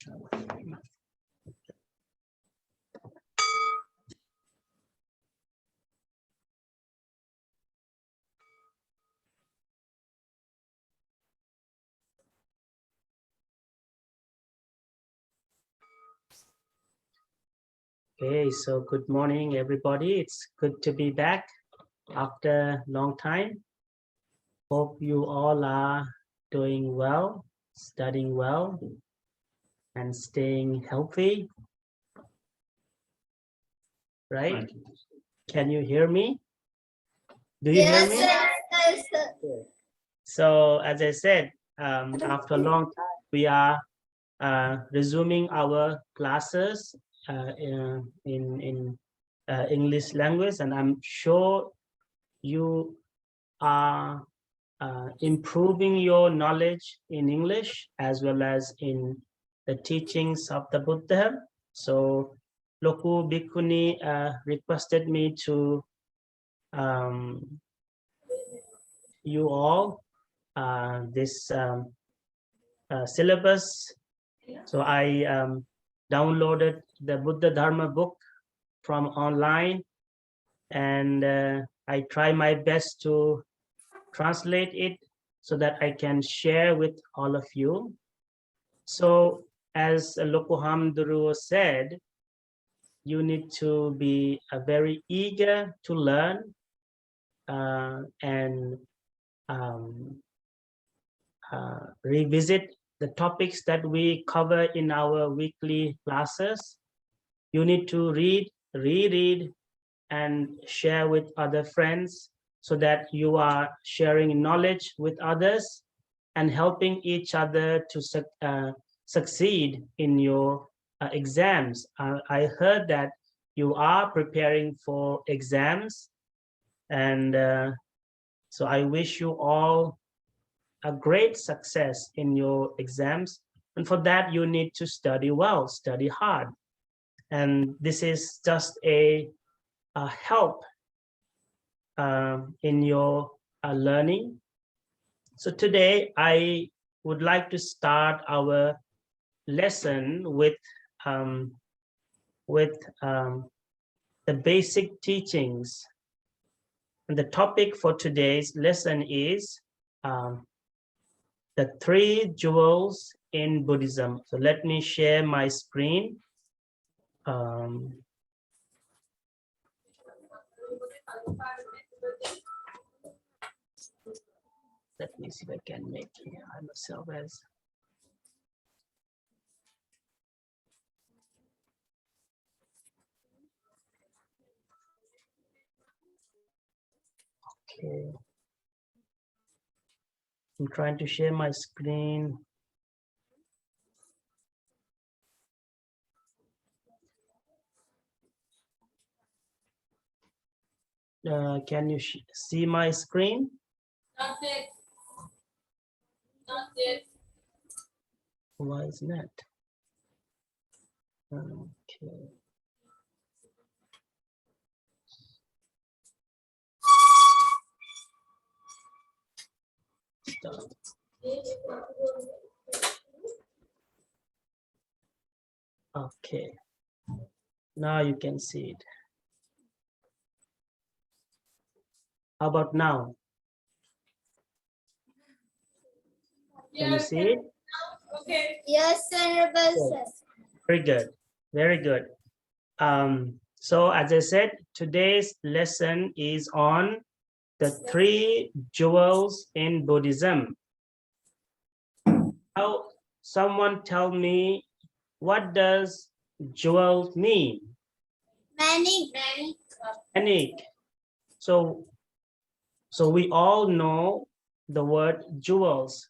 Okay, so good morning, everybody. It's good to be back after a long time. Hope you all are doing well, studying well, and staying healthy. Right? Can you hear me? Do you hear me? Yes, sir. So, as I said, after a long time, we are resuming our classes in English language, and I'm sure you are improving your knowledge in English as well as in the teachings of the Buddha. So Loku Bhikkhuni requested me to you all this syllabus. So I downloaded the Buddha Dharma book from online, and I try my best to translate it so that I can share with all of you. So as Lokohamduru said, you need to be very eager to learn and revisit the topics that we cover in our weekly classes. You need to read, reread, and share with other friends so that you are sharing knowledge with others and helping each other to succeed in your exams. I heard that you are preparing for exams, and so I wish you all a great success in your exams. And for that, you need to study well, study hard. And this is just a help in your learning. So today I would like to start our lesson with the basic teachings. And the topic for today's lesson is the 3 jewels in Buddhism. So let me share my screen. Let me see if I can make myself as. Okay. I'm trying to share my screen. Can you see my screen? Not it. Not it. Why is that? Okay. Stop. Okay. Now you can see it. How about now? Can you see it? Okay. Yes, sir. Very good. Very good. So as I said, today's lesson is on the 3 jewels in Buddhism. Now, someone tell me, what does jewel mean? Many. So we all know the word jewels.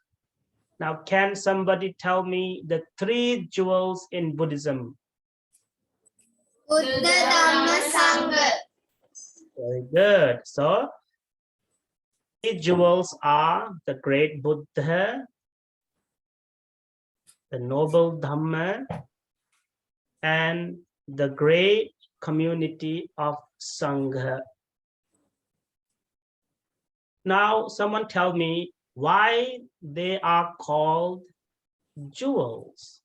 Now, can somebody tell me the 3 jewels in Buddhism? Buddha, Dhamma, Sangha. Very good. So, 3 jewels are the great Buddha, the noble Dhamma, and the great community of Sangha. Now, someone tell me why they are called jewels.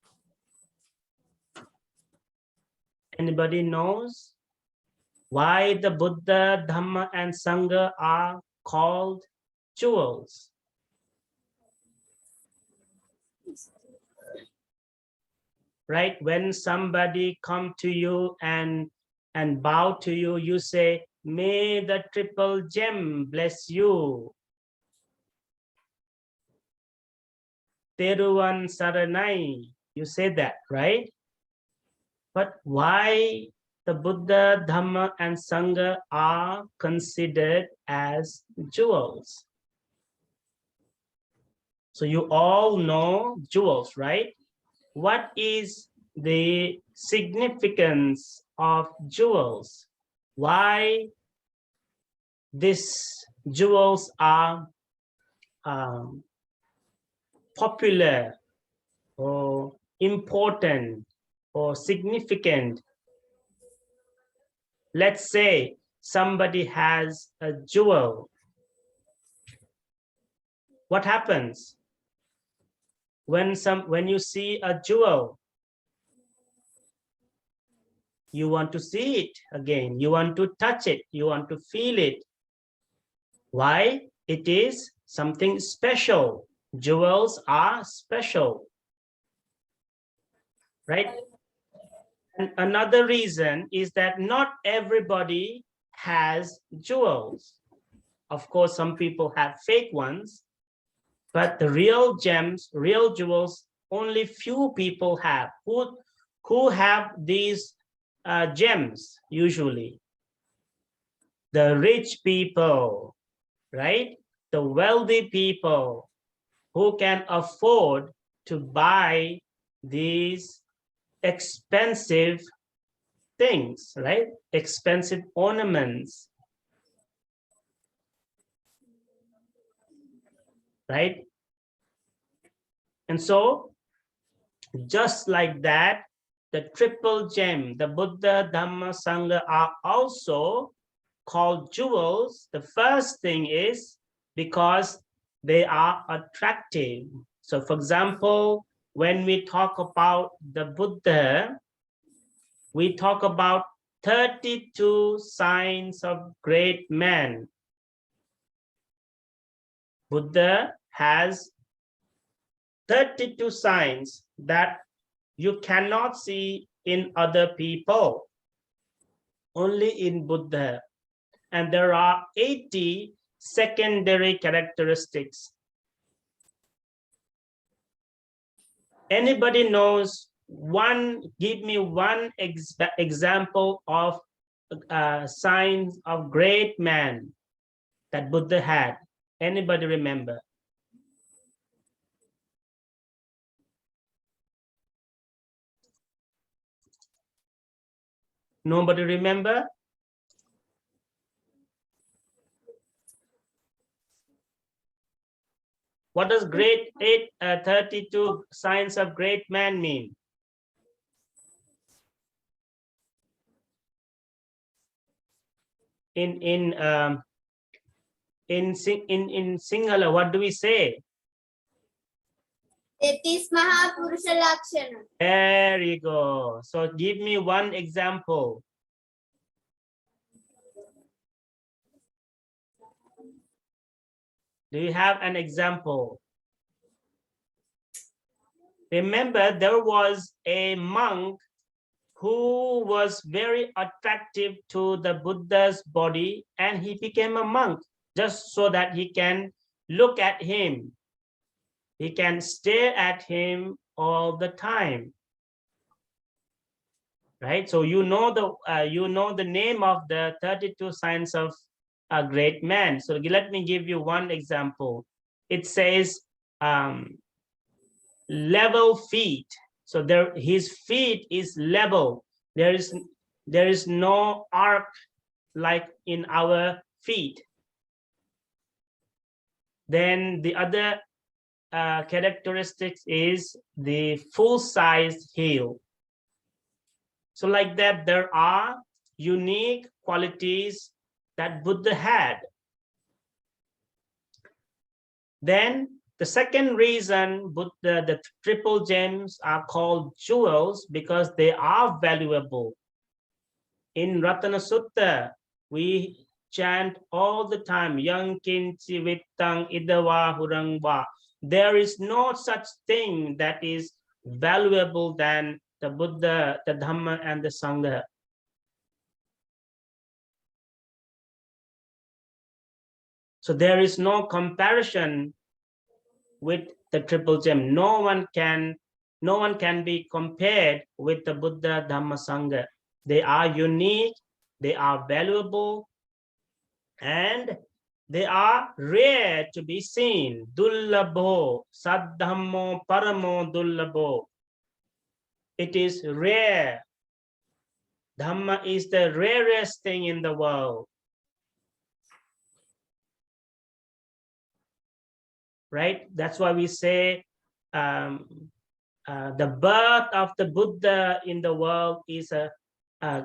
Anybody knows why the Buddha, Dhamma, and Sangha are called jewels? Right? When somebody come to you and bow to you, you say, "May the triple gem bless you. Teruvan Saranai." You say that, right? But why the Buddha, Dhamma, and Sangha are considered as jewels? So you all know jewels, right? What is the significance of jewels? Why these jewels are popular or important or significant? Let's say somebody has a jewel. What happens when you see a jewel? You want to see it again. You want to touch it. You want to feel it. Why? It is something special. Jewels are special, right? And another reason is that not everybody has jewels. Of course, some people have fake ones, but the real gems, real jewels, only few people have. Who have these gems usually? The rich people, right? The wealthy people who can afford to buy these expensive things, right? Expensive ornaments, right? And so, just like that, the triple gem, the Buddha, Dhamma, Sangha are also called jewels. The first thing is because they are attractive. So for example, when we talk about the Buddha, we talk about 32 signs of great men. Buddha has 32 signs that you cannot see in other people, only in Buddha. And there are 80 secondary characteristics. Anybody knows one? Give me one example of signs of great man that Buddha had. Anybody remember? Nobody remember? What does 32 signs of great man mean? In Sinhala, what do we say? 33 මහා පුරුෂ ලක්ෂණ. There you go. So give me one example. Do you have an example? Remember, there was a monk who was very attractive to the Buddha's body, and he became a monk just so that he can look at him. He can stare at him all the time, right? So you know the name of the 32 signs of a great man. So let me give you one example. It says level feet. So his feet is level. There is no arc like in our feet. Then the other characteristics is the full-sized heel. So like that, there are unique qualities that Buddha had. Then the second reason the triple gems are called jewels, because they are valuable. in Ratana Sutta, we chant all the time, Yang Kinchi Vittang Idawa Hurangwa. There is no such thing that is valuable than the Buddha, the Dhamma, and the Sangha. So there is no comparison with the triple gem. No one can be compared with the Buddha, Dhamma, Sangha. They are unique, they are valuable, and they are rare to be seen. Dullabho, Saddhammo, Paramo, Dullabho. It is rare. Dhamma is the rarest thing in the world. Right? That's why we say the birth of the Buddha in the world is a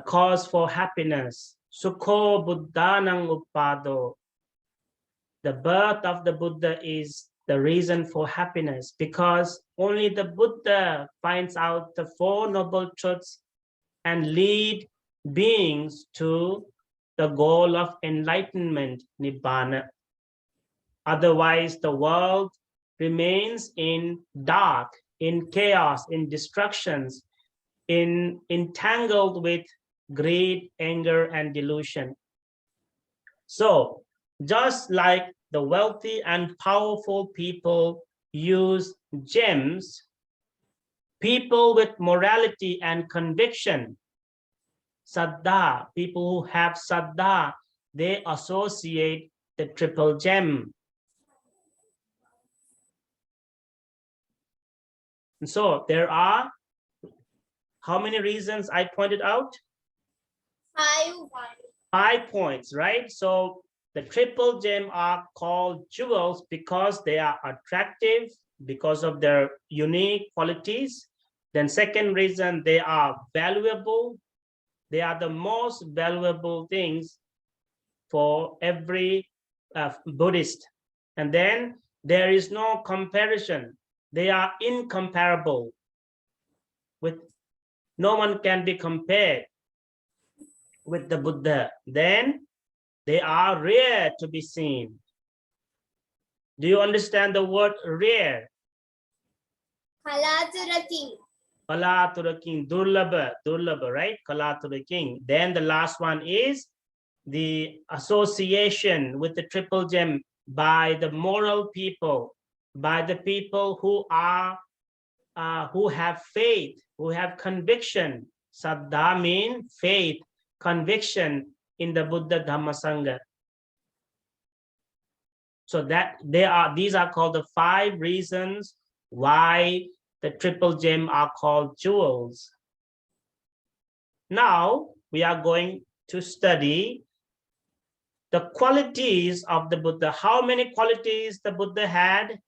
cause for happiness. Sukho Buddhanang Uppado. The birth of the Buddha is the reason for happiness, because only the Buddha finds out the Four Noble Truths and lead beings to the goal of enlightenment, Nibbana. Otherwise, the world remains in dark, in chaos, in destructions, entangled with greed, anger, and delusion. So, just like the wealthy and powerful people use gems, people with morality and conviction, saddha, people who have saddha, they associate the triple gem. And so there are how many reasons I pointed out? 5. 5 points, right? So the triple gem are called jewels because they are attractive, because of their unique qualities. Then second reason, they are valuable. They are the most valuable things for every Buddhist. And then there is no comparison. They are incomparable. No one can be compared with the Buddha. Then they are rare to be seen. Do you understand the word rare? Kalaturaking. Kalaturaking, durlabha, right? Kalaturaking. Then the last one is the association with the triple gem by the moral people, by the people who are who have faith, who have conviction. Saddha means faith, conviction in the Buddha, Dhamma, Sangha. So that these are called the 5 reasons why the triple gem are called jewels. Now we are going to study the qualities of the Buddha. How many qualities the Buddha had?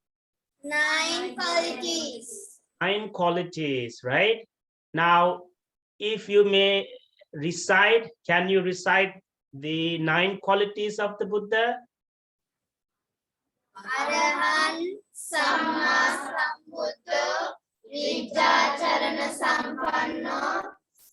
9 qualities. 9 qualities, right? Now, if you may recite, can you recite the 9 qualities of the Buddha? Arahan, Samma Sambuddha, Vijjacarana Sampanno,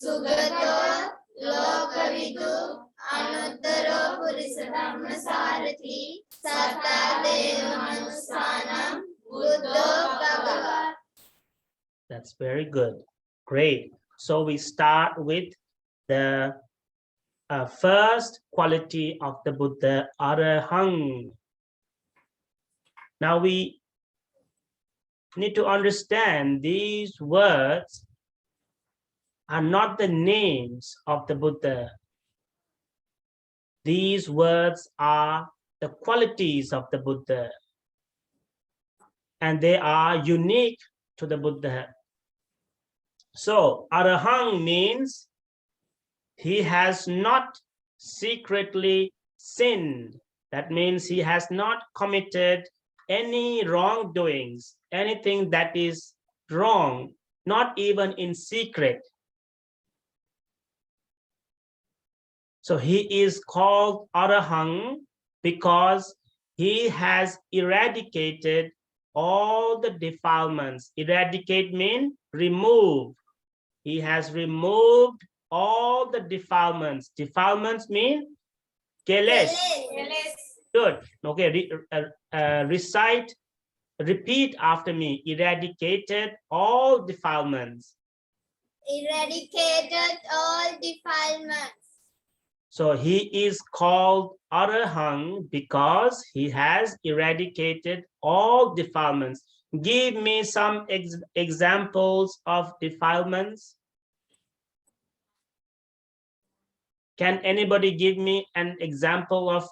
Sugato, Lokavidu, Anuttaro Dhamma Sarathi, Sattadeva Manushanam, Buddho Bhagava. That's very good. Great. So we start with the first quality of the Buddha, Arahang. Now we need to understand these words are not the names of the Buddha. These words are the qualities of the Buddha, and they are unique to the Buddha. So Arahang means he has not secretly sinned. That means he has not committed any wrongdoings, anything that is wrong, not even in secret. So he is called Arahang because he has eradicated all the defilements. Eradicate means remove. He has removed all the defilements. Defilements mean keles. Good. Okay. Recite, repeat after me. Eradicated all defilements. Eradicated all defilements. So he is called Arahant because he has eradicated all defilements. Give me some examples of defilements. Can anybody give me an example of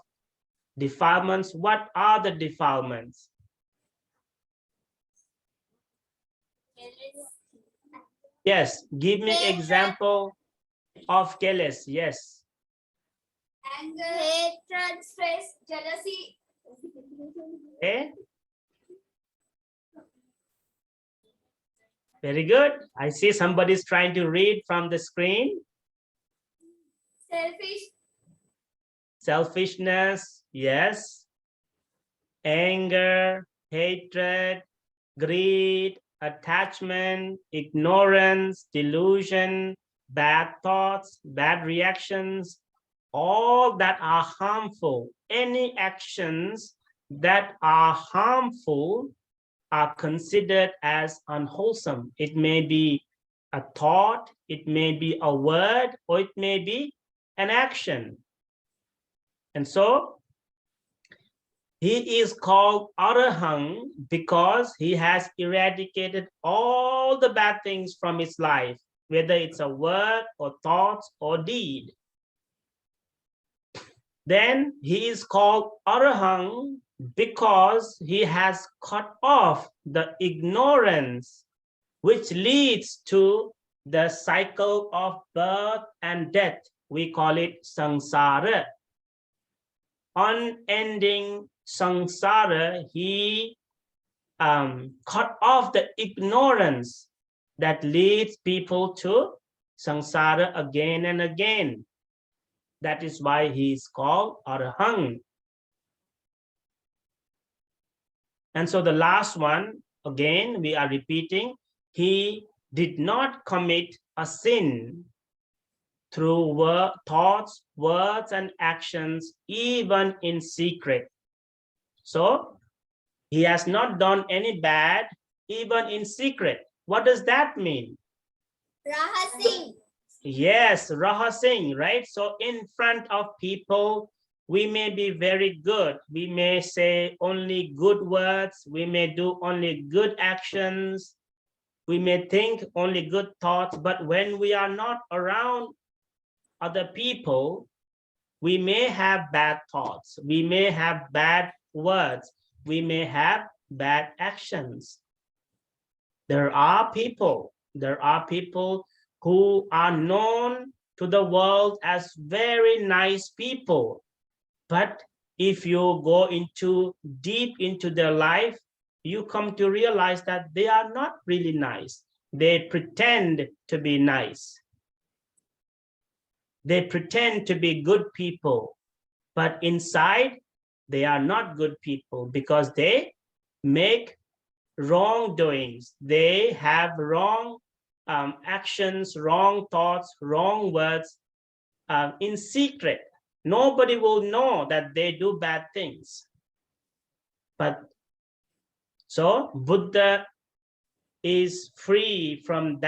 defilements? What are the defilements? Yes, give me example of keles. Yes. Anger, hatred, stress, jealousy. Okay. Very good. I see somebody's trying to read from the screen. Selfishness, yes. Anger, hatred, greed, attachment, ignorance, delusion, bad thoughts, bad reactions, all that are harmful. Any actions that are harmful are considered as unwholesome. It may be a thought, it may be a word, or it may be an action. And so he is called Arahant because he has eradicated all the bad things from his life, whether it's a word or thoughts or deed. Then he is called Arahant because he has cut off the ignorance which leads to the cycle of birth and death. We call it samsara. Unending samsara, he cut off the ignorance that leads people to samsara again and again. That is why he is called Arahant. And so the last one, again, we are repeating, he did not commit a sin through thoughts, words, and actions, even in secret. So he has not done any bad, even in secret. What does that mean? Rahasing. Yes, rahasing, right? So in front of people, we may be very good. We may say only good words. We may do only good actions. We may think only good thoughts. But when we are not around other people, we may have bad thoughts. We may have bad words. We may have bad actions. There are people who are known to the world as very nice people. But if you go deep into their life, you come to realize that they are not really nice. They pretend to be nice. They pretend to be good people, but inside they are not good people because they make wrongdoings. They have wrong actions, wrong thoughts, wrong words in secret. Nobody will know that they do bad things. But so Buddha is free from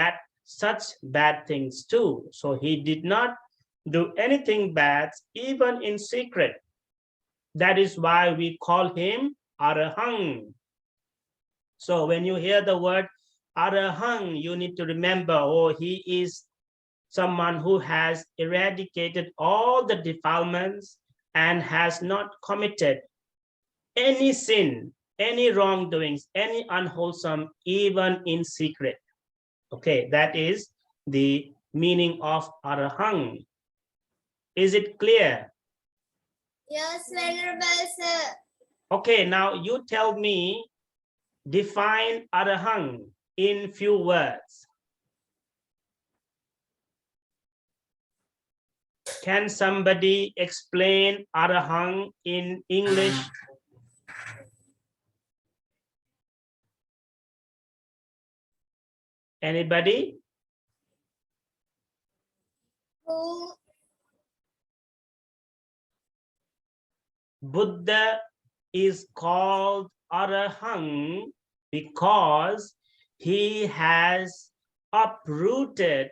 such bad things too. So he did not do anything bad, even in secret. That is why we call him Arahant. So when you hear the word Arahant, you need to remember, oh, he is someone who has eradicated all the defilements and has not committed any sin, any wrongdoings, any unwholesome, even in secret. Okay, that is the meaning of Arahant. Is it clear? Yes, Venerable Sir. Okay, now you tell me, define Arahant in few words. Can somebody explain Arahant in English? Anybody? who Buddha is called Arahant because he has uprooted,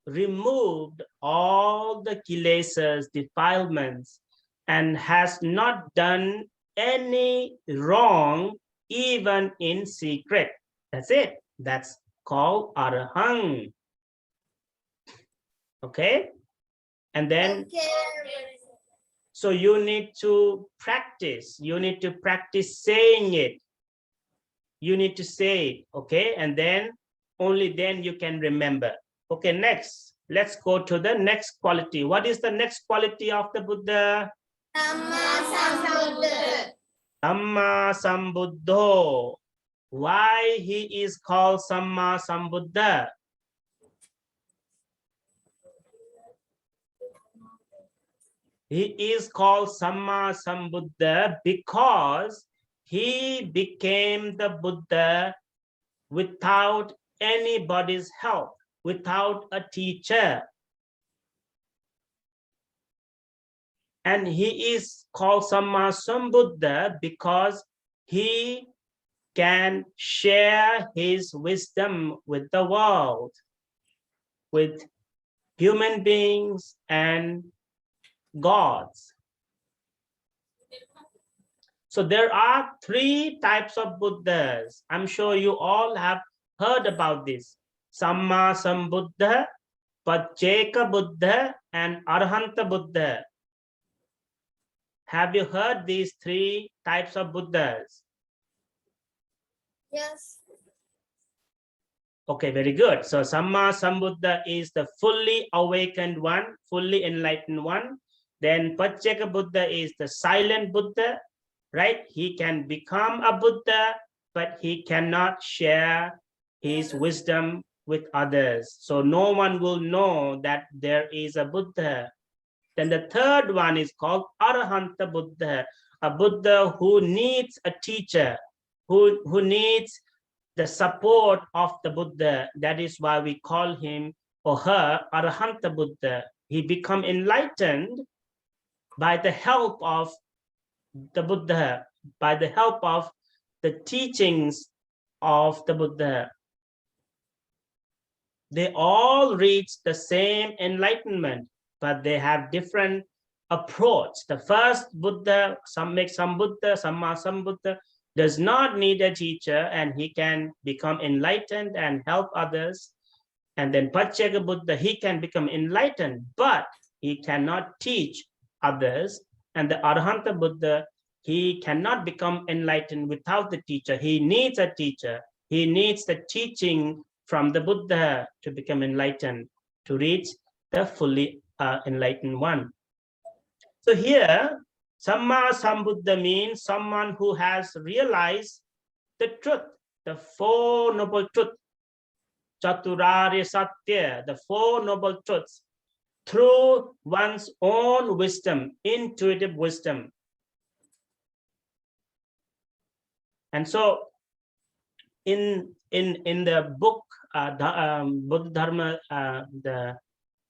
removed all the kilesas, defilements, and has not done any wrong even in secret. That's it. That's called Arahant. Okay? And then okay. so you need to practice. You need to practice saying it. You need to say it, okay? And then only then you can remember. Okay, next. Let's go to the next quality. What is the next quality of the Buddha? Samma Sambuddha. Samma Sambuddha. Why he is called Samma Sambuddha? He is called Samma Sambuddha because he became the Buddha without anybody's help, without a teacher. And he is called Samma Sambuddha because he can share his wisdom with the world, with human beings and gods. So there are 3 types of Buddhas. I'm sure you all have heard about this. Samma Sambuddha, Pacceka Buddha, and Arhanta Buddha. Have you heard these 3 types of Buddhas? Yes. Okay, very good. So Samma Sambuddha is the fully awakened one, fully enlightened one. Then Pacceka Buddha is the silent Buddha, right? He can become a Buddha, but he cannot share his wisdom with others. So no one will know that there is a Buddha. Then the third one is called Arahanta Buddha, a Buddha who needs a teacher, who needs the support of the Buddha. That is why we call him or her Arahanta Buddha. He become enlightened by the help of the Buddha, by the help of the teachings of the Buddha. They all reach the same enlightenment, but they have different approach. The first Buddha, Samma Sambuddha, does not need a teacher and he can become enlightened and help others. And then Pacceka Buddha, he can become enlightened, but he cannot teach others. And the Arhanta Buddha, he cannot become enlightened without the teacher. He needs a teacher. He needs the teaching from the Buddha to become enlightened, to reach the fully enlightened one. So here, Samma Sambuddha means someone who has realized the truth, the 4 noble truths, Chaturarya Satya, the 4 noble truths, through one's own wisdom, intuitive wisdom. And so in the book, Buddha Dharma,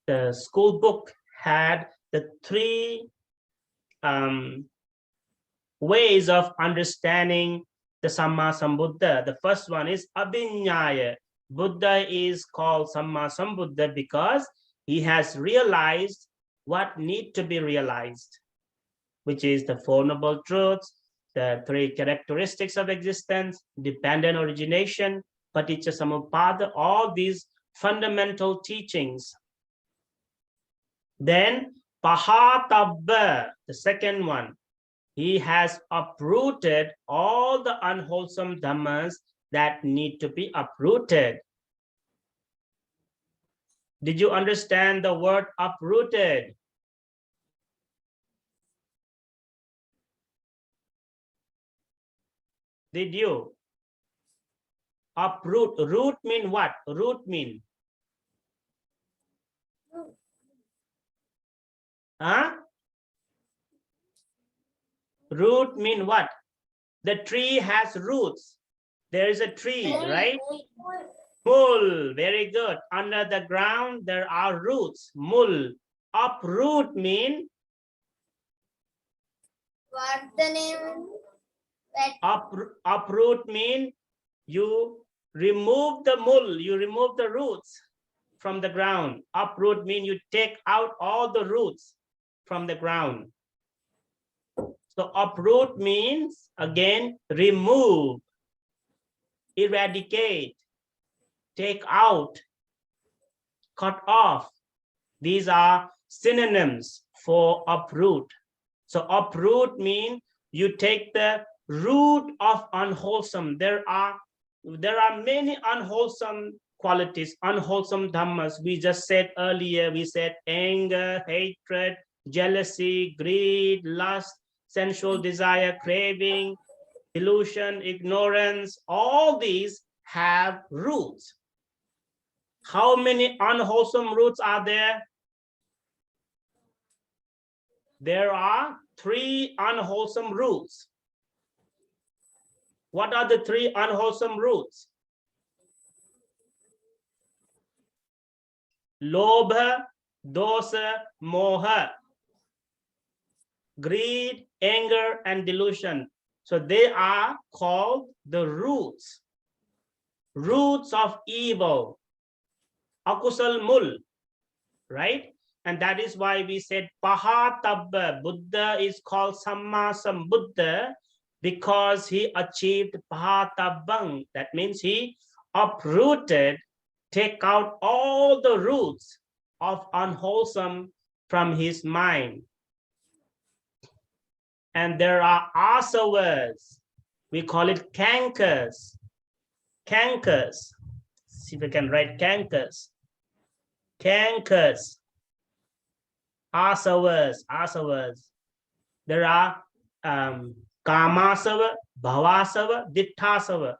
the school book had the 3 ways of understanding the Samma Sambuddha. The first one is Abhinyaya. Buddha is called Samma Sambuddha because he has realized what need to be realized, which is the 4 noble truths, the 3 characteristics of existence, dependent origination, paticca samuppada, all these fundamental teachings. Then Pahatabba, the second one, he has uprooted all the unwholesome dhammas that need to be uprooted. Did you understand the word uprooted? Did you? Uproot. Root mean what? Root mean? Huh? Root mean what? The tree has roots. There is a tree, right? Mul, very good. Under the ground, there are roots, mul. Uproot mean What the name? uproot mean you remove the mul, you remove the roots from the ground. Uproot mean you take out all the roots from the ground. So uproot means again remove, eradicate, take out, cut off. These are synonyms for uproot. So uproot means you take the root of unwholesome. There are many unwholesome qualities, unwholesome dhammas. We just said earlier, we said anger, hatred, jealousy, greed, lust, sensual desire, craving, delusion, ignorance. All these have roots. How many unwholesome roots are there? There are 3 unwholesome roots. What are the 3 unwholesome roots? Lobha, dosa, moha. Greed, anger, and delusion. So they are called the roots. Roots of evil. Akusal mul, right? And that is why we said Pahatabba. Buddha is called Samma Sambuddha because he achieved Pahatabbang. That means he uprooted, take out all the roots of unwholesome from his mind. And there are asavas. We call it cankers. Cankers. See if we can write cankers. Cankers. Asavas. There are kamasava, bhavasava, ditthasava.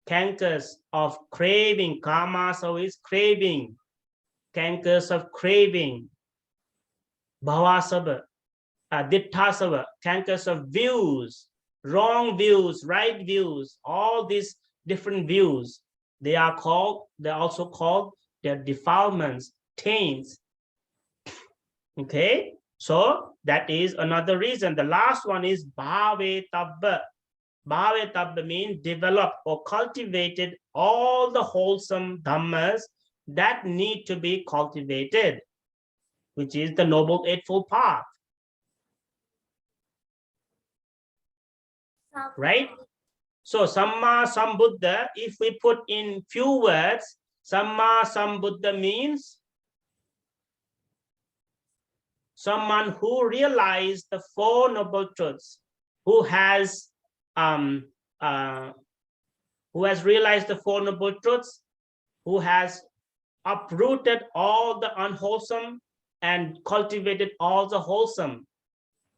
Cankers of craving. Kamasava is craving. Cankers of craving. Bhavasava, ditthasava, cankers of views, wrong views, right views, all these different views. They are also called their defilements, taints. Okay, so that is another reason. The last one is bhavetabba. Bhavetabba means develop or cultivated all the wholesome dhammas that need to be cultivated, which is the Noble Eightfold Path. Right? So Samma Sambuddha, if we put in few words, Samma Sambuddha means someone who realized the 4 noble truths, who has realized the 4 noble truths, who has uprooted all the unwholesome and cultivated all the wholesome.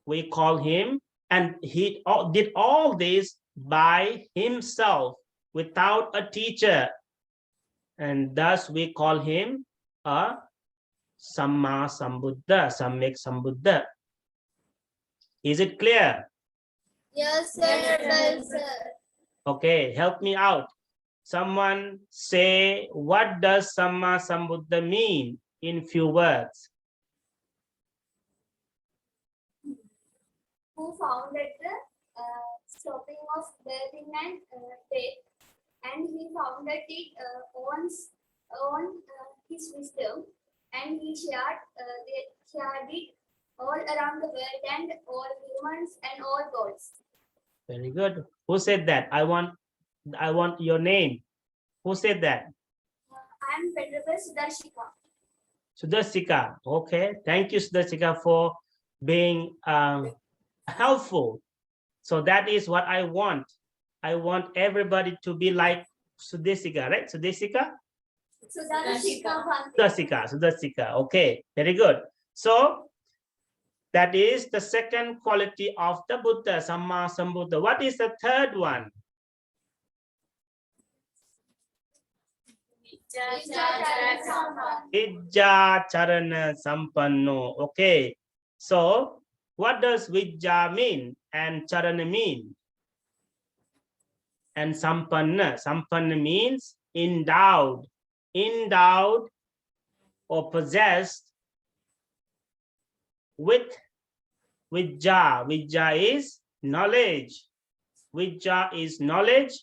We call him, and he did all this by himself without a teacher, and thus we call him a Samma Sambuddha, Samyak Sambuddha. Is it clear? Yes, sir. Okay, help me out. Someone say, what does Samma Sambuddha mean in few words? Who founded the stopping of birthing and death, and he founded it on his wisdom, and he shared it all around the world and all humans and all gods. Very good. Who said that? I want your name. Who said that? I am Venerable Sudarshika. Sudarsika. Okay. Thank you, Sudarsika, for being helpful. So that is what I want. I want everybody to be like Sudarsika, right? Sudarsika? Sudarsika. Okay. Very good. So that is the second quality of the Buddha, Samma Sambuddha. What is the third one? Vijjacarana Sampanno. Okay. So what does Vijja mean and Charana mean? And Sampanna. Sampanna means endowed or possessed with Vijja. Vijja is knowledge. Vijja is knowledge,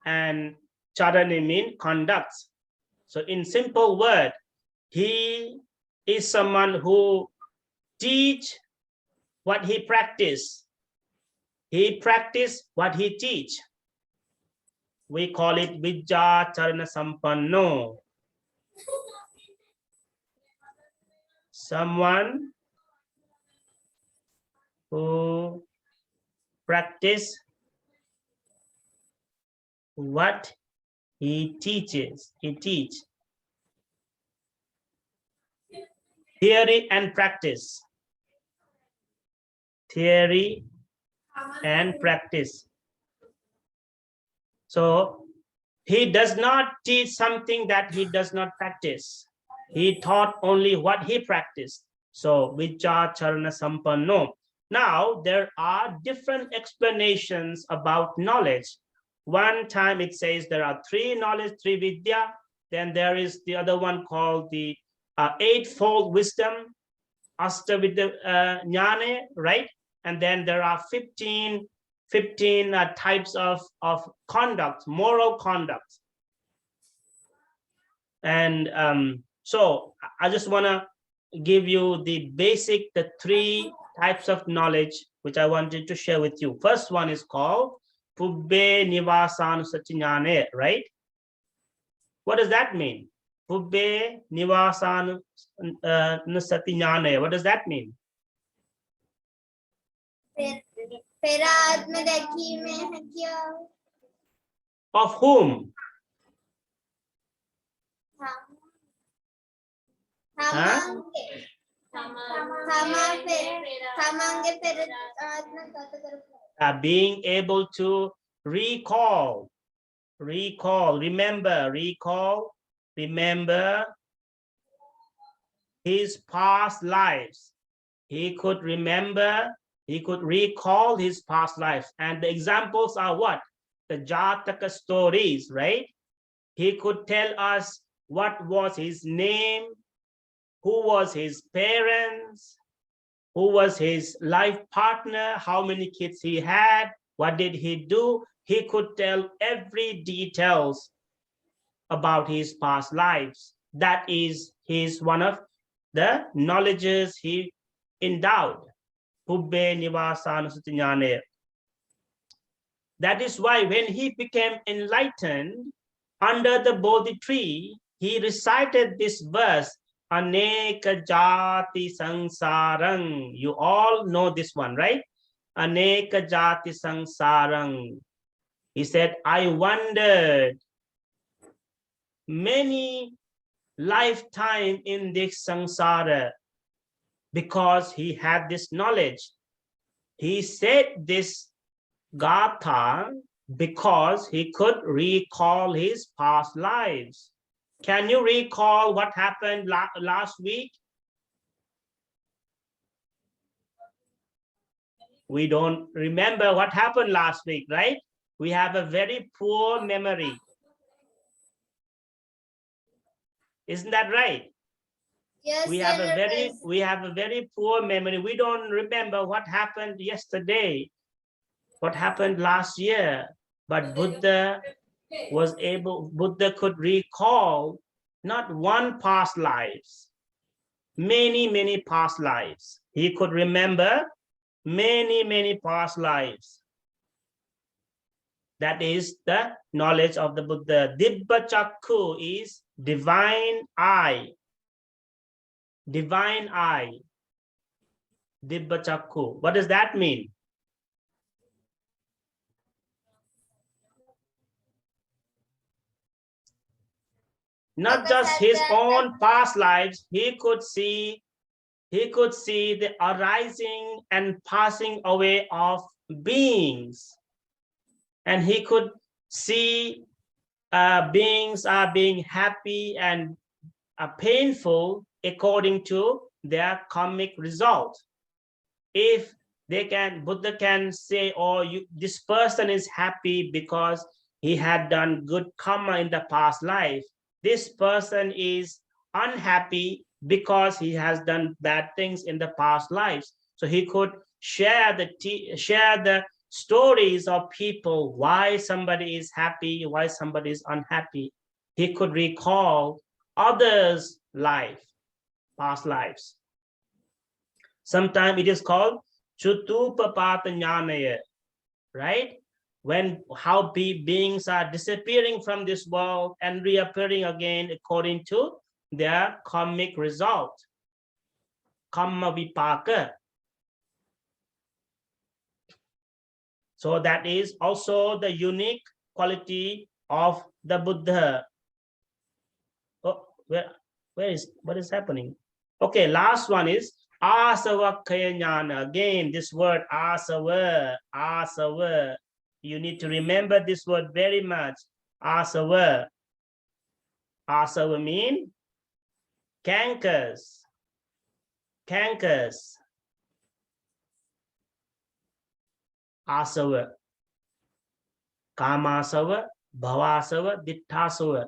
and Charani means conduct. So in simple word, he is someone who teach what he practice. He practice what he teach. We call it Vijjacarana Sampanno. Someone who practice what he teaches. He teach. Theory and practice. Theory and practice. So he does not teach something that he does not practice. He taught only what he practiced. So Vijjacarana Sampanno. Now there are different explanations about knowledge. One time it says there are three knowledge, three vidya. Then there is the other one called the eightfold wisdom, Ashtavidya Jnane, right? And then there are 15 types of conduct, moral conduct. And so I just want to give you the three types of knowledge which I wanted to share with you. First one is called Pubbe Nivasanusati, right? What does that mean? Pubbe Nivasanusati. What does that mean? Of whom? Being able to recall, remember his past lives. He could remember, he could recall his past lives. And the examples are what? The Jataka stories, right? He could tell us what was his name, who was his parents, who was his life partner, how many kids he had, what did he do. He could tell every details about his past lives. That is one of the knowledges he endowed. Pubbe Nivasanusati Jnane. That is why when he became enlightened under the Bodhi tree, he recited this verse, Aneka Jati Sangsarang. You all know this one, right? Aneka Jati Sangsarang. He said, I wondered many lifetime in this samsara because he had this knowledge. He said this gatha because he could recall his past lives. Can you recall what happened last week? We don't remember what happened last week, right? We have a very poor memory. Isn't that right? Yes, we have a very poor memory. We don't remember what happened yesterday, what happened last year. But Buddha could recall not one past lives, many past lives. He could remember many past lives. That is the knowledge of the Buddha. Dibbachakku is divine eye. Divine eye. Dibbachakku. What does that mean? Not just his own past lives, he could see the arising and passing away of beings. And he could see beings are being happy and painful according to their karmic result. If Buddha can say, oh, this person is happy because he had done good karma in the past life. This person is unhappy because he has done bad things in the past lives. So he could share the stories of people, why somebody is happy, why somebody is unhappy. He could recall others' life, past lives. Sometimes it is called Chutupapatanyānaya, right? When how beings are disappearing from this world and reappearing again according to their karmic result, kamma vipaka. So that is also the unique quality of the Buddha. Oh, what is happening? Okay, last one is asavakkhaya jnana. Again, this word asava. You need to remember this word very much. Asava. Asava mean cankers. Asava. Kamasava, bhavasava, ditthasava.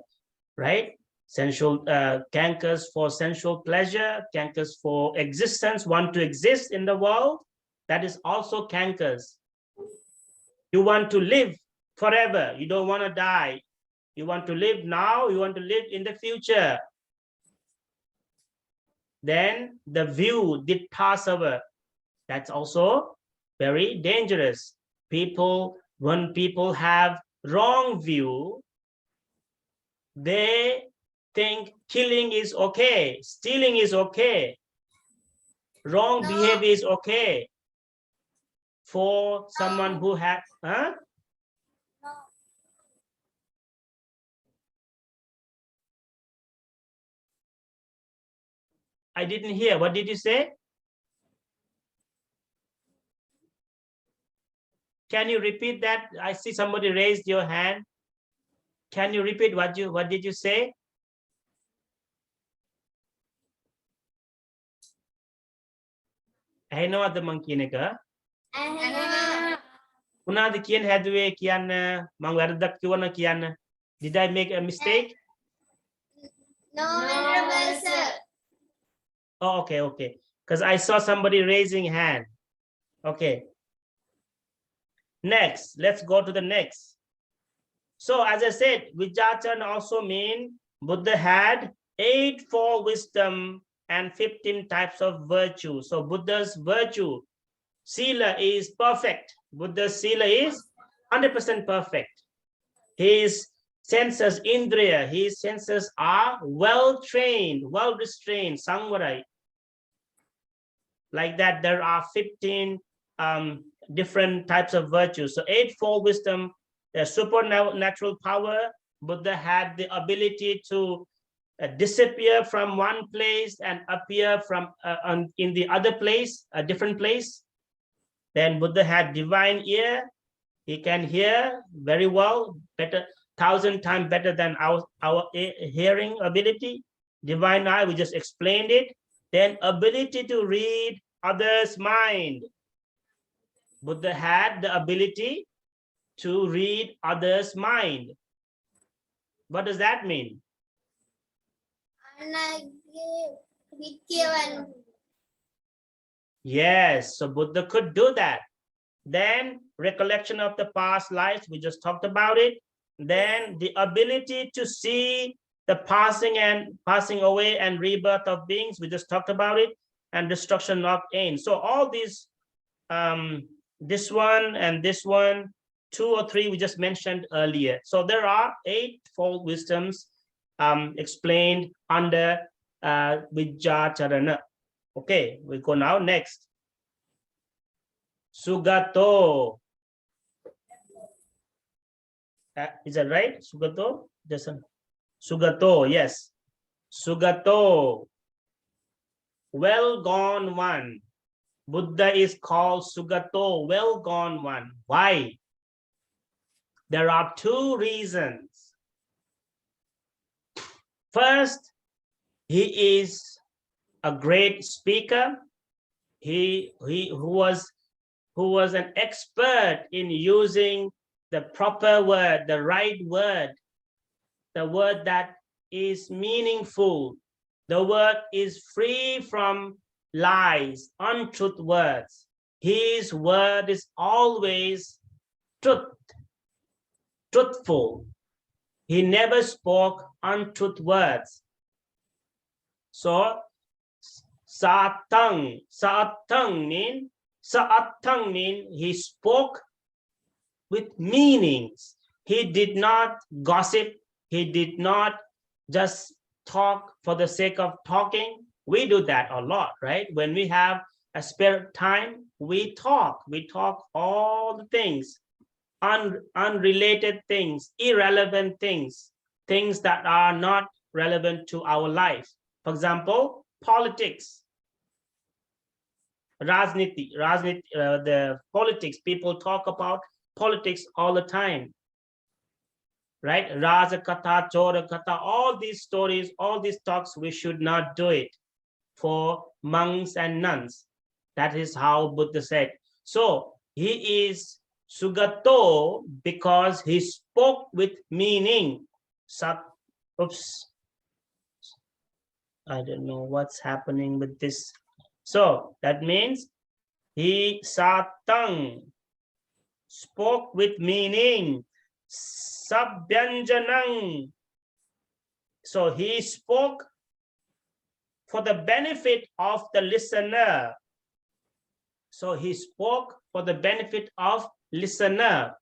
Right? Sensual cankers for sensual pleasure, cankers for existence, want to exist in the world. That is also cankers. You want to live forever. You don't want to die. You want to live now. You want to live in the future. Then the view, ditthasava, that's also very dangerous. When people have wrong view, they think killing is okay, stealing is okay, wrong behavior is okay for someone who had, huh? I didn't hear. What did you say? Can you repeat that? I see somebody raised your hand. Can you repeat what did you say? Ahinoad mangkineka. Unad kian hadwe kian mangwardak kiwana kian. Did I make a mistake? No, Venerable Sir. Oh, okay. Because I saw somebody raising hand. Okay. Next, let's go to the next. So as I said, Vijjacarana also mean Buddha had 8-fold wisdom and 15 types of virtue. So Buddha's virtue, sila is perfect. Buddha's sila is 100% perfect. His senses, indriya, his senses are well trained, well restrained, samvara. Like that, there are 15 different types of virtues. So 8-fold wisdom, the supernatural power. Buddha had the ability to disappear from one place and appear from in the other place, a different place. Then Buddha had divine ear. He can hear very well, better, 1,000 times better than our hearing ability. Divine eye, we just explained it. Then ability to read others' mind. Buddha had the ability to read others' mind. What does that mean? Yes, so Buddha could do that. Then recollection of the past lives, we just talked about it. Then the ability to see the passing away and rebirth of beings, we just talked about it, and destruction of end. So all these, this one and this one, 2 or 3 we just mentioned earlier. So there are 8-fold wisdoms explained under Vijjacarana. Okay, we go now next. Sugato. Is that right? Sugato? Sugato, yes. Sugato. Well gone one. Buddha is called Sugato, well gone one. Why? There are 2 reasons. First, he is a great speaker. Who was an expert in using the proper word, the right word, the word that is meaningful, The word is free from lies, untruth words. His word is always truthful. He never spoke untruth words. So, Sa'atang mean he spoke with meanings. He did not gossip. He did not just talk for the sake of talking. We do that a lot, right? When we have a spare time, we talk. We talk all the things, unrelated things, irrelevant things, things that are not relevant to our life. For example, politics. Rajniti, the politics, people talk about politics all the time, right? Raja Katha, Chora Katha, all these stories, all these talks, we should not do it for monks and nuns. That is how Buddha said. So he is Sugato because he spoke with meaning. Oops. I don't know what's happening with this. So that means he Satang spoke with meaning. Sabyanjanang. So he spoke for the benefit of the listener. So he spoke for the benefit of listener.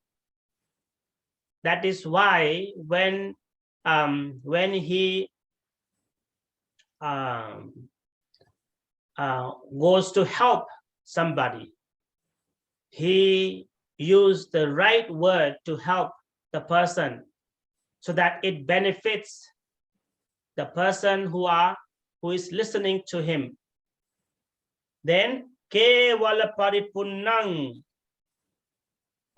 That is why when he goes to help somebody, he used the right word to help the person so that it benefits the person who is listening to him. Then kevala paripunnang.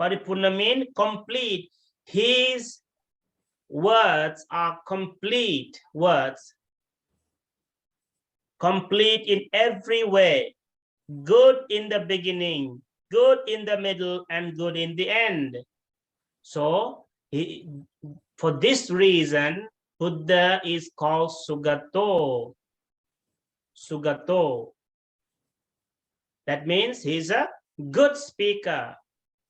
Paripurna means complete. His words are complete words. Complete in every way. Good in the beginning, good in the middle, and good in the end. So for this reason, Buddha is called Sugato. Sugato. That means he's a good speaker.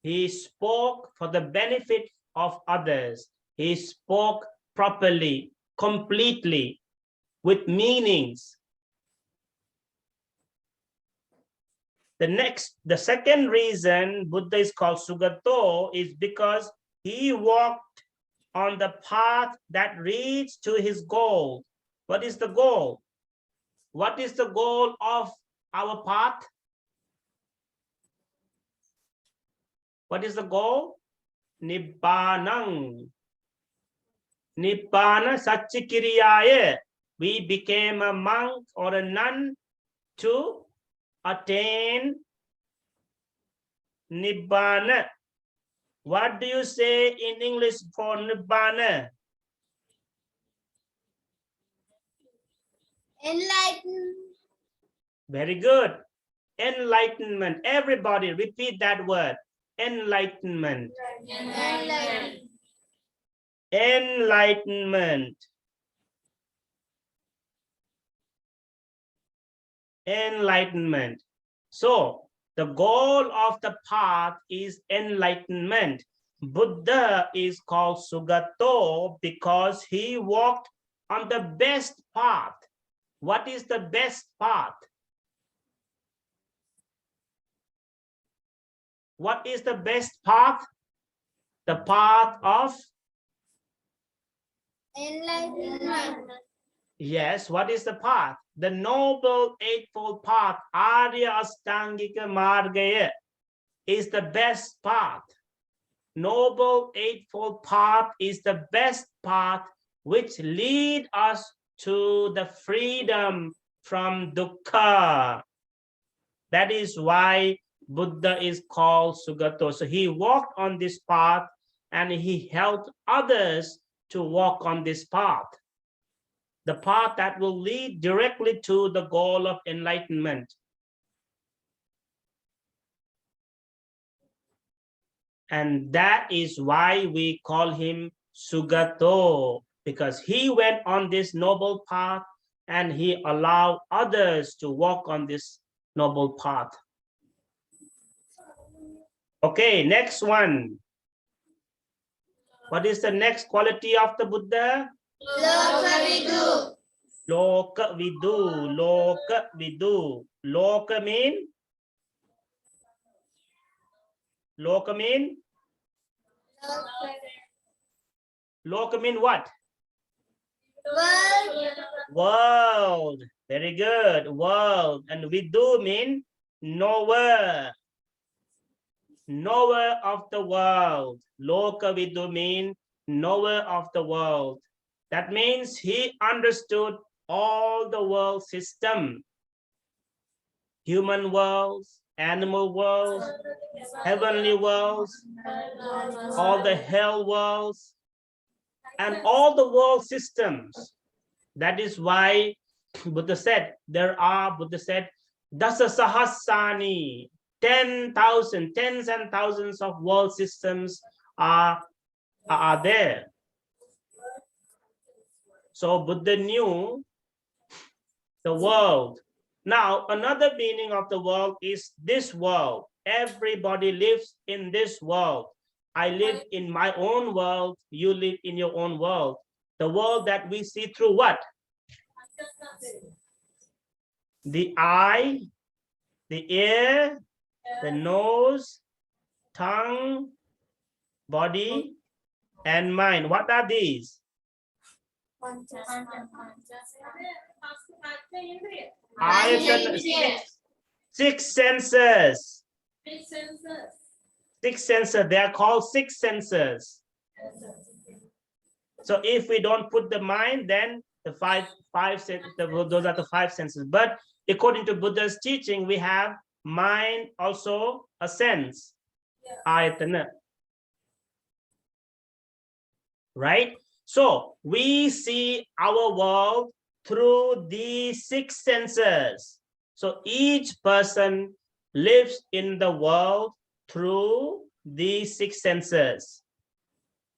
He spoke for the benefit of others. He spoke properly, completely, with meanings. The second reason Buddha is called Sugato is because he walked on the path that leads to his goal. What is the goal? What is the goal of our path? What is the goal? Nibbanang. Nibbana Satchikiriyaya. We became a monk or a nun to attain Nibbana. What do you say in English for Nibbana? Enlightenment. Very good. Enlightenment. Everybody repeat that word. Enlightenment. Enlightenment. Enlightenment. Enlightenment. So the goal of the path is enlightenment. Buddha is called Sugato because he walked on the best path. What is the best path? What is the best path? The path of Enlightenment. Yes, what is the path? The Noble Eightfold Path, Arya Astangika Margaya, is the best path. Noble Eightfold Path is the best path which lead us to the freedom from dukkha. That is why Buddha is called Sugato. So he walked on this path and he helped others to walk on this path. The path that will lead directly to the goal of enlightenment. And that is why we call him Sugato, because he went on this noble path and he allowed others to walk on this noble path. Okay, next one. What is the next quality of the Buddha? Lokavidu. Lokavidu, Lokavidu. Loka mean? Loka mean? Loka mean what? World. World. Very good. World. And Vidu mean knower. Knower of the world. Lokavidu mean knower of the world. That means he understood all the world system. Human worlds, animal worlds, heavenly worlds, all the hell worlds, and all the world systems. That is why Buddha said, Dasa Sahasani, 10,000, tens and thousands of world systems are there. So Buddha knew the world. Now, another meaning of the world is this world. Everybody lives in this world. I live in my own world. You live in your own world. The world that we see through what? The eye, the ear, the nose, tongue, body, and mind. What are these? Six senses. Six senses. They are called six senses. So if we don't put the mind, then the those are the five senses. But according to Buddha's teaching, we have mind also a sense. Ayatana. Right? So we see our world through these six senses. So each person lives in the world through these six senses.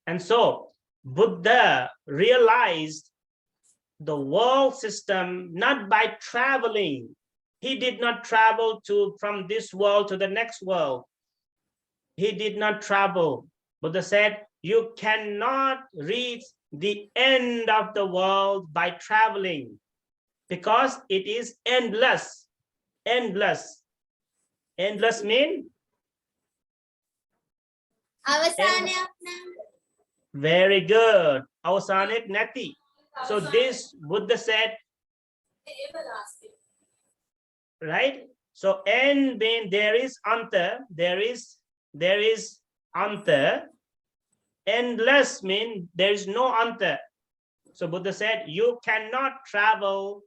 And so Buddha realized the world system not by traveling. He did not travel from this world to the next world. He did not travel. Buddha said, you cannot reach the end of the world by traveling because it is endless. Endless. Endless mean? Very good. Avasanik nati. So this Buddha said, right? So end mean there is anta, there is anta. Endless mean there is no anta. So Buddha said, you cannot travel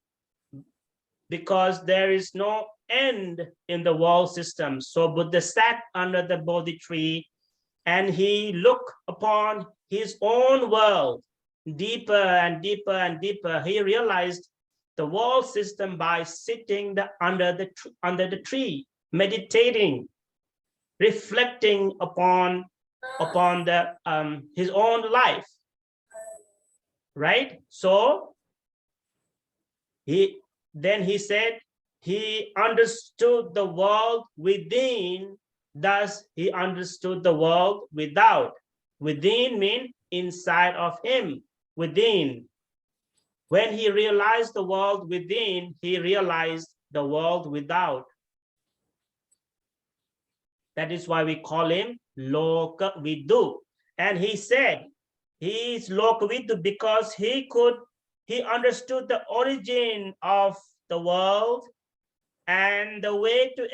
because there is no end in the world system. So Buddha sat under the Bodhi tree and he looked upon his own world deeper and deeper and deeper. He realized the world system by sitting under the tree, meditating, reflecting upon his own life, right? So he said he understood the world within, thus he understood the world without. Within means inside of him, within. When he realized the world within, he realized the world without. That is why we call him Lokavidu. And he said he is Lokavidu because he understood the origin of the world and the way to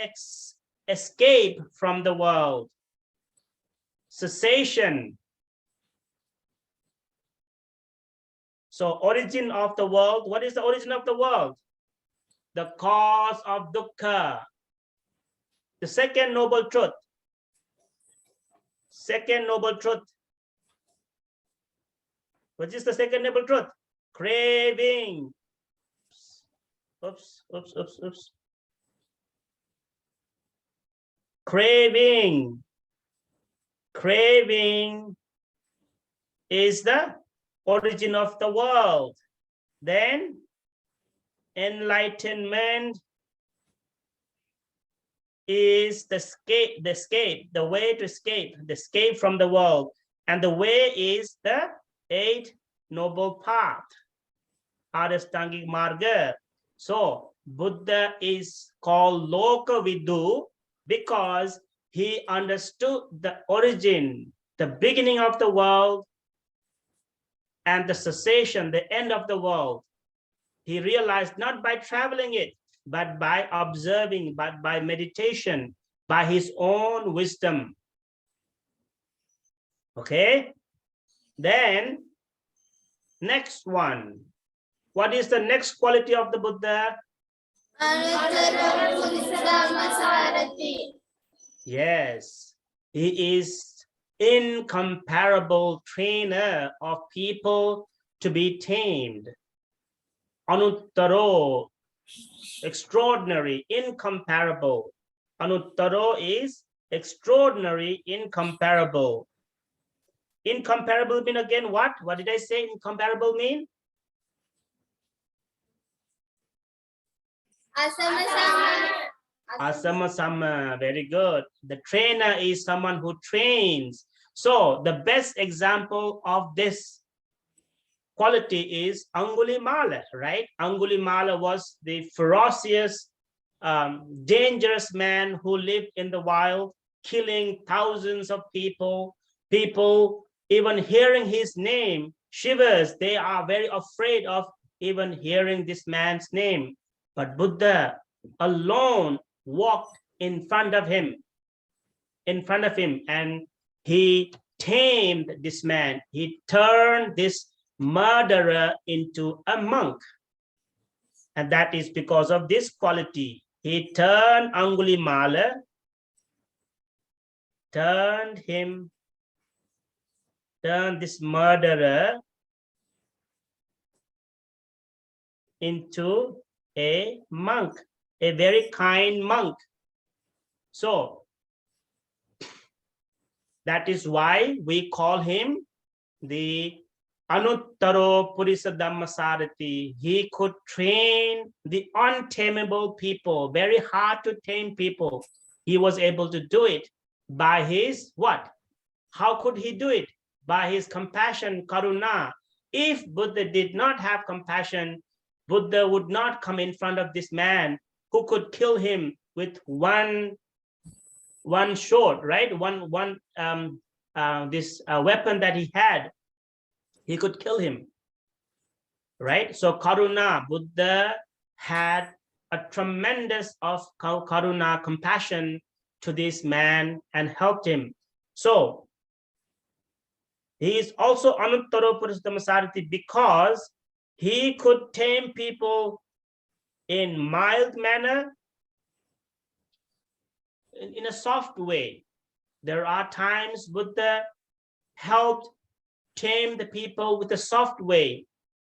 escape from the world. Cessation. So origin of the world, what is the origin of the world? The cause of dukkha. The second noble truth. Second noble truth. What is the second noble truth? Craving. Oops. Craving. Craving is the origin of the world. Then enlightenment is the way to escape from the world. And the way is the 8 noble path, Adastangik Marga. So Buddha is called Lokavidu because he understood the origin, the beginning of the world, and the cessation, the end of the world. He realized not by traveling it, but by observing, but by meditation, by his own wisdom. Okay? Then, next one. What is the next quality of the Buddha? Anuttaro Yes, he is incomparable trainer of people to be tamed. Anuttaro, extraordinary, incomparable. Anuttaro is extraordinary, incomparable. Incomparable mean again what? What did I say incomparable mean? Samma Sambuddha, very good. The trainer is someone who trains. So the best example of this quality is Angulimala, right? Angulimala was the ferocious, dangerous man who lived in the wild, killing thousands of people. People, even hearing his name, shivers. They are very afraid of even hearing this man's name. But Buddha alone walked in front of him, and he tamed this man. He turned this murderer into a monk. And that is because of this quality. He turned Angulimala, turned this murderer into a monk, a very kind monk. So that is why we call him the Anuttaro Purisa Dhammasarati. He could train the untamable people, very hard to tame people. He was able to do it by his what? How could he do it? By his compassion, karuna. If Buddha did not have compassion, Buddha would not come in front of this man who could kill him with one shot, right? This weapon that he had, he could kill him, right? So karuna, Buddha had a tremendous of karuna, compassion to this man and helped him. So he is also Anuttaro Purisa Dhammasarati because he could tame people in mild manner, in a soft way. There are times Buddha helped tame the people with a soft way.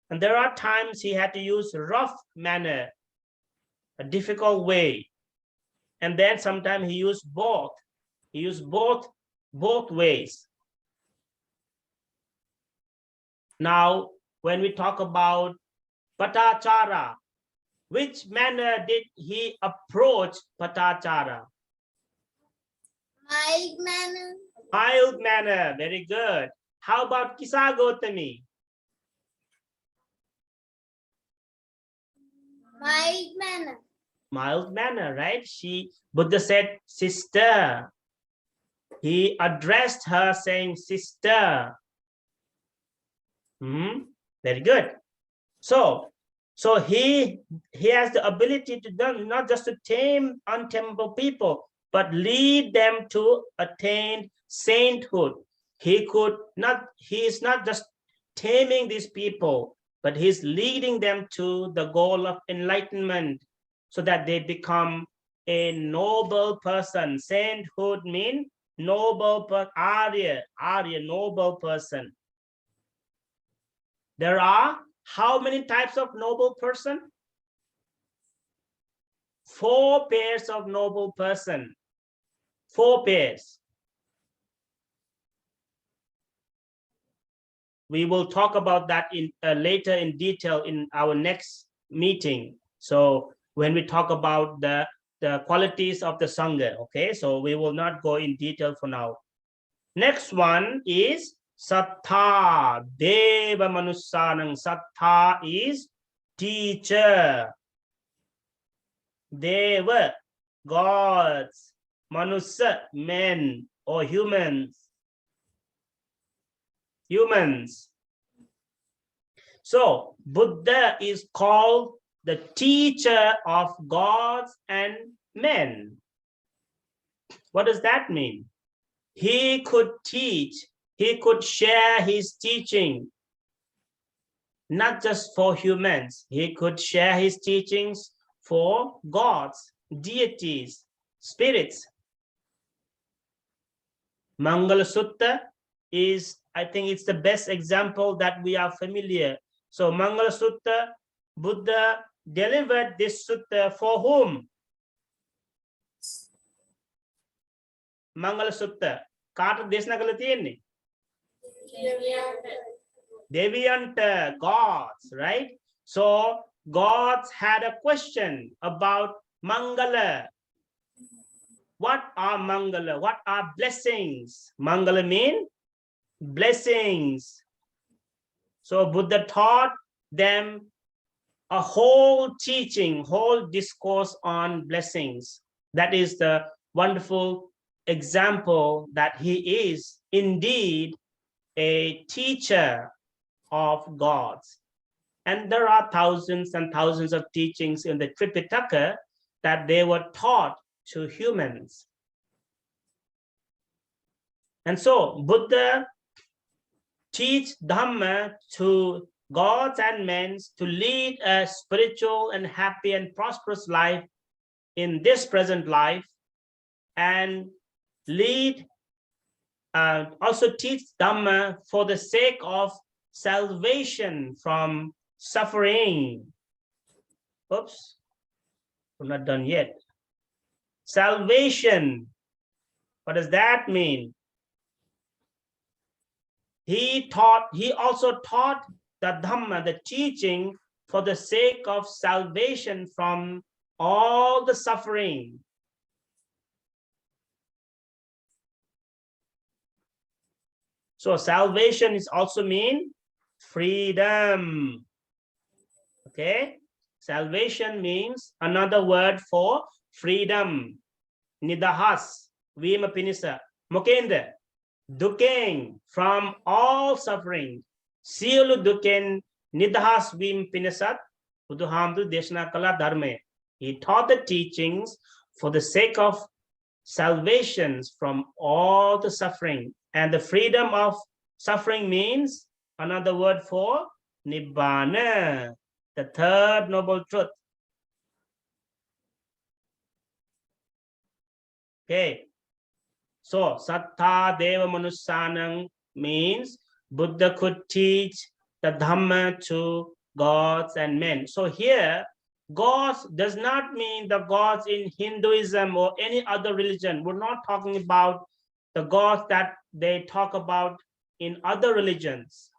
And there are times he had to use rough manner, a difficult way. And then sometimes he used both. He used both ways. Now, when we talk about Patachara, which manner did he approach Patachara? Mild manner. Mild manner, very good. How about Kisagotami? Mild manner. Mild manner, right? Buddha said, sister. He addressed her saying, sister. Very good. So he has the ability to do, not just to tame untamable people, but lead them to attain sainthood. He is not just taming these people, but he's leading them to the goal of enlightenment so that they become a noble person. Sainthood means noble person, Arya, noble person. There are how many types of noble person? 4 pairs of noble person. 4 pairs. We will talk about that in later in detail in our next meeting. So when we talk about the qualities of the Sangha, okay, so we will not go in detail for now. Next one is Sattha, Deva Manussanang. Sattha is teacher. Deva, gods. Manusa, men or humans. Humans. So Buddha is called the teacher of gods and men. What does that mean? He could teach, he could share his teaching, not just for humans. He could share his teachings for gods, deities, spirits. Mangala Sutta is, I think it's the best example that we are familiar. So Mangala Sutta, Buddha delivered this sutta for whom? Mangala Sutta. Kaata desna kala tiyenne? Devyanta, gods, right? So gods had a question about Mangala. What are Mangala? What are blessings? Mangala mean blessings. So Buddha taught them a whole teaching, whole discourse on blessings. That is the wonderful example that he is indeed a teacher of gods. And there are thousands and thousands of teachings in the Tripitaka that they were taught to humans. And so Buddha teach Dhamma to gods and men to lead a spiritual and happy and prosperous life in this present life, and lead also teach Dhamma for the sake of salvation from suffering. Oops, we're not done yet. Salvation, what does that mean? He also taught the Dhamma, the teaching, for the sake of salvation from all the suffering. So salvation is also mean freedom. Okay, salvation means another word for freedom. Nidahas, vima pinisa, mokenda, duken from all suffering. Siulu duken nidahas vim pinisat, Buddhahamdu Deshna Kala Dharme. He taught the teachings for the sake of salvations from all the suffering. And the freedom of suffering means another word for Nibbana, the third noble truth. Okay, so Sattha Deva Manussanang means Buddha could teach the Dhamma to gods and men. So here, gods does not mean the gods in Hinduism or any other religion. We're not talking about the gods that they talk about in other religions.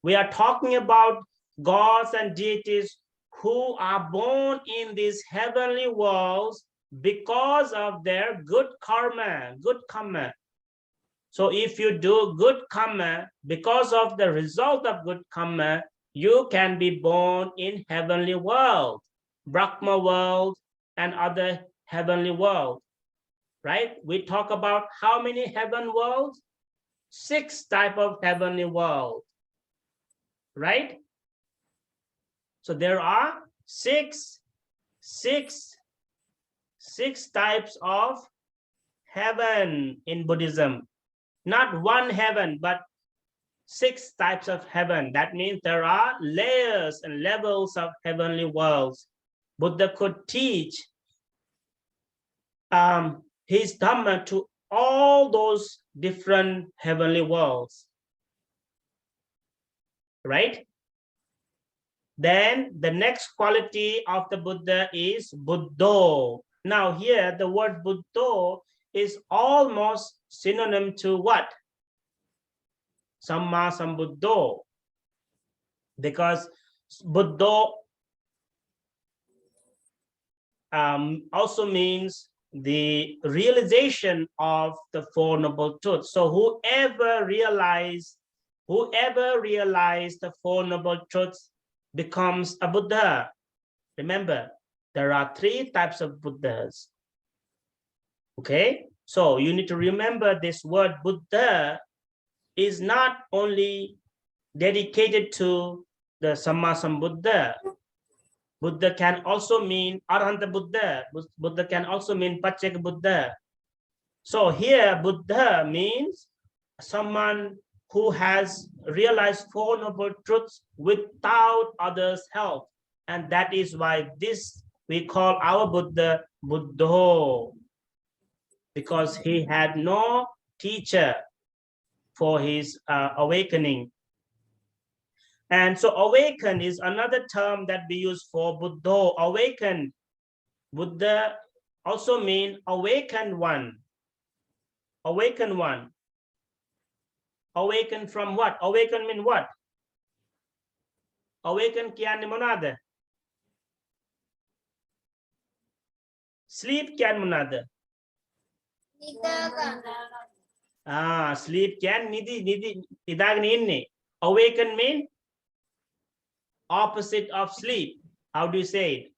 We are talking about gods and deities who are born in these heavenly worlds because of their good karma, good karma. So if you do good karma, because of the result of good karma, you can be born in heavenly world, Brahma world, and other heavenly world, right? We talk about how many heaven worlds? 6 types of heavenly world, right? So there are six types of heaven in Buddhism. Not one heaven, but 6 types of heaven. That means there are layers and levels of heavenly worlds. Buddha could teach his Dhamma to all those different heavenly worlds, right? Then the next quality of the Buddha is Buddho. Now here the word Buddho is almost synonym to what? Samma Sambuddha. Because Buddho also means the realization of the Four Noble Truths. So whoever realized the Four Noble Truths becomes a Buddha. Remember, there are 3 types of Buddhas. Okay, so you need to remember this word Buddha is not only dedicated to the Samma Sambuddha. Buddha can also mean Arhanta Buddha. Buddha can also mean Pacceka Buddha. So here Buddha means someone who has realized Four Noble Truths without others' help. And that is why this we call our Buddha Buddho, because he had no teacher for his awakening. And so awaken is another term that we use for Buddha. Awakened. Buddha also means awakened one. Awakened one. Awaken from what? Awaken mean what? Awaken කියන්නේ මොනවාද? Sleep කියන්නේ මොනවාද? Sleep කියන්නේ නිදි ඉඳාගෙන ඉන්නේ. Awaken mean opposite of sleep. How do you say it?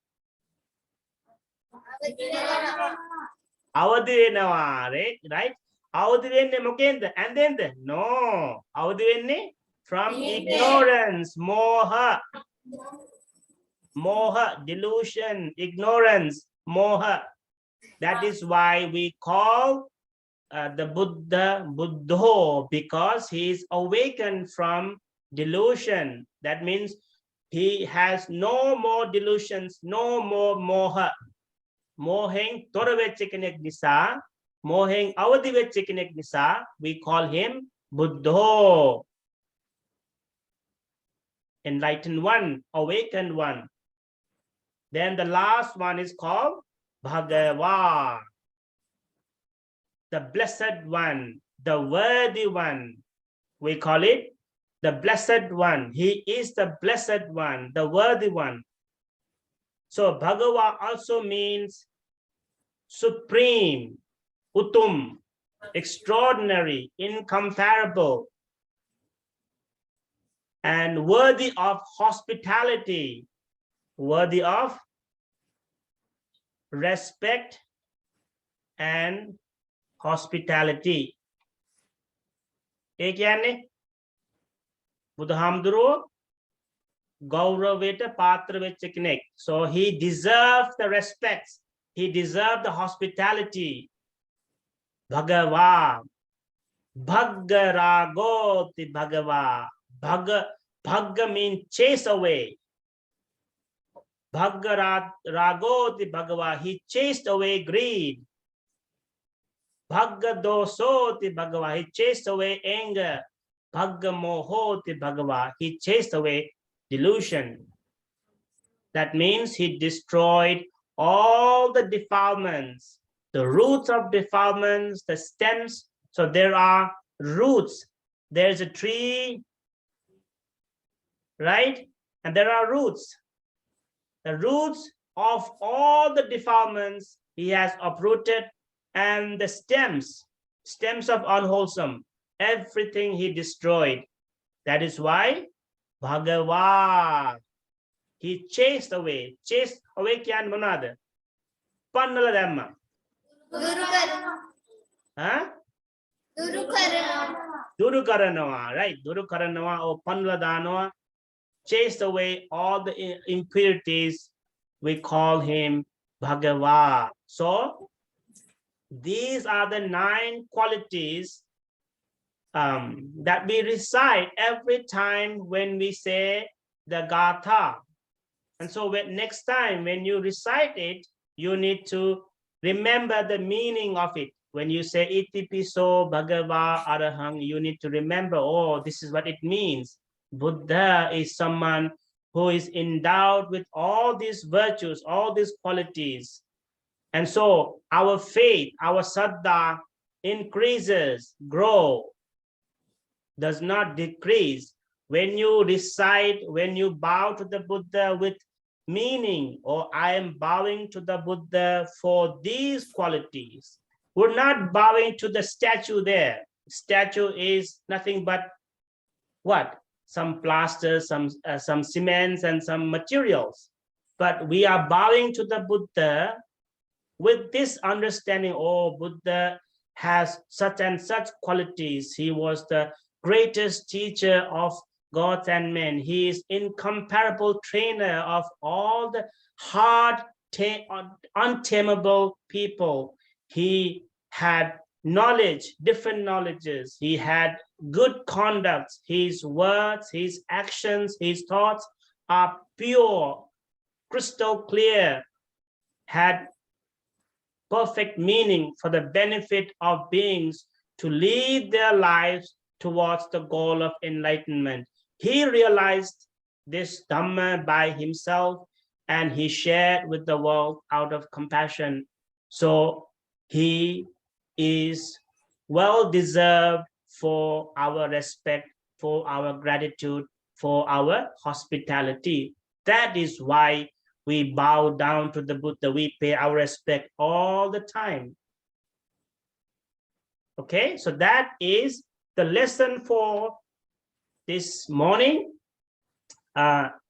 අවදි වෙනවා, right? අවදි වෙන්නේ මොකෙන්ද? ඇඳෙන්ද? No. අවදි වෙන්නේ from ignorance, moha, delusion, ignorance, moha. That is why we call the Buddha Buddho, because he is awakened from delusion. That means he has no more delusions, no more moha. Moheng තොර වෙච්ච කෙනෙක් නිසා, moheng අවදි වෙච්ච කෙනෙක් නිසා, we call him Buddho. Enlightened one, awakened one. Then the last one is called Bhagava, the blessed one, the worthy one. We call it the blessed one. He is the blessed one, the worthy one. So Bhagava also means supreme, utum, extraordinary, incomparable, and worthy of hospitality, worthy of respect and hospitality. ඒ කියන්නේ බුදුහාමුදුරුවෝ ගෞරවයට පාත්‍ර වෙච්ච කෙනෙක්. So he deserved the respect. He deserved the hospitality. Bhagava. Bhaggaragoti Bhagava. Bhagga means chase away. Bhaggaragoti Bhagava. He chased away greed. Bhaggadosoti Bhagava. He chased away anger. Bhaggamohoti Bhagava. He chased away delusion. That means he destroyed all the defilements, the roots of defilements, the stems. So there are roots. There's a tree, right? And there are roots. The roots of all the defilements he has uprooted, and the stems of unwholesome, everything he destroyed. That is why Bhagava, he chased away kyan manada pannala dhamma duru karanawa, right? Duru karanawa or pannala danawa, chased away all the impurities. We call him Bhagava. So these are the 9 qualities that we recite every time when we say the Gatha. And so next time when you recite it, you need to remember the meaning of it. When you say Itipiso Bhagava Arahang, you need to remember, oh, this is what it means. Buddha is someone who is endowed with all these virtues, all these qualities. And so our faith, our saddha increases, grow, does not decrease. When you recite, when you bow to the Buddha with meaning, or I am bowing to the Buddha for these qualities. We're not bowing to the statue there. Statue is nothing but what? Some plaster, some cements, and some materials. But we are bowing to the Buddha with this understanding, oh, Buddha has such and such qualities. He was the greatest teacher of gods and men. He is incomparable trainer of all the hard, untamable people. He had knowledge, different knowledges. He had good conduct. His words, his actions, his thoughts are pure, crystal clear, had perfect meaning for the benefit of beings to lead their lives towards the goal of enlightenment. He realized this Dhamma by himself, and he shared with the world out of compassion. So he is well deserved for our respect, for our gratitude, for our hospitality. That is why we bow down to the Buddha. We pay our respect all the time. Okay, so that is the lesson for this morning.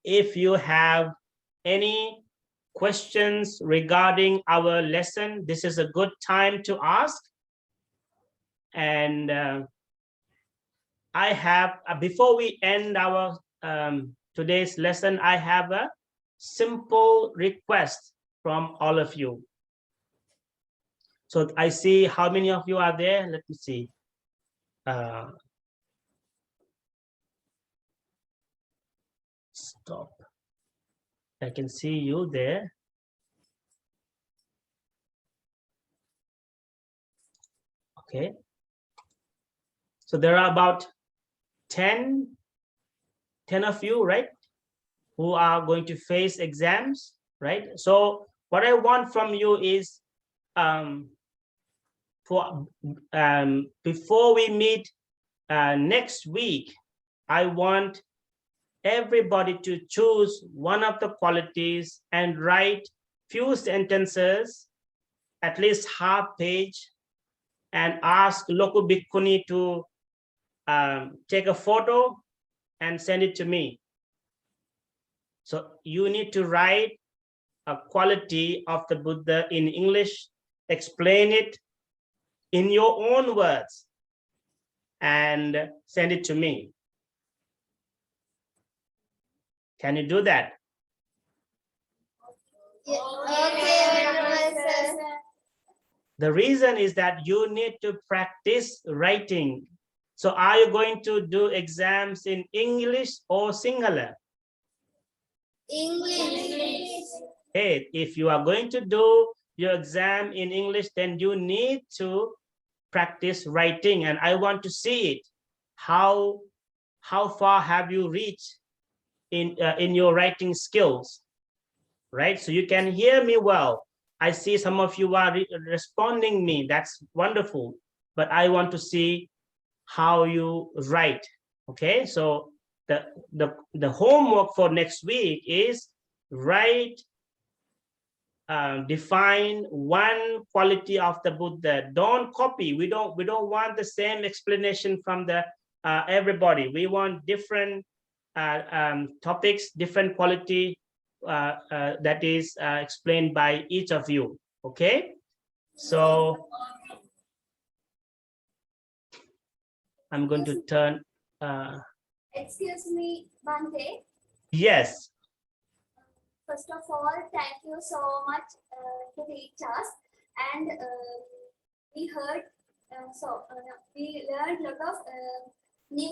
If you have any questions regarding our lesson, this is a good time to ask. And I have, before we end our today's lesson, I have a simple request from all of you. So I see how many of you are there. Let me see. Stop. I can see you there. Okay. So there are about 10 of you, right, who are going to face exams, right? So what I want from you is, before we meet next week, I want everybody to choose one of the qualities and write few sentences, at least half page, and ask Loku Bhikkhuni to take a photo and send it to me. So you need to write a quality of the Buddha in English, explain it in your own words, and send it to me. Can you do that? Okay, Professor. The reason is that you need to practice writing. So are you going to do exams in English or Sinhala? English. Hey, if you are going to do your exam in English, then you need to practice writing, and I want to see it. How far have you reached in your writing skills, right? So you can hear me well. I see some of you are responding me. That's wonderful. But I want to see how you write. Okay, so the homework for next week is write, define one quality of the Buddha. Don't copy. We don't want the same explanation from the everybody. We want different topics, different quality that is explained by each of you. Okay, so I'm going to turn. Excuse me, Bhante. Yes. First of all, thank you so much to teach us, and we heard we learned a lot of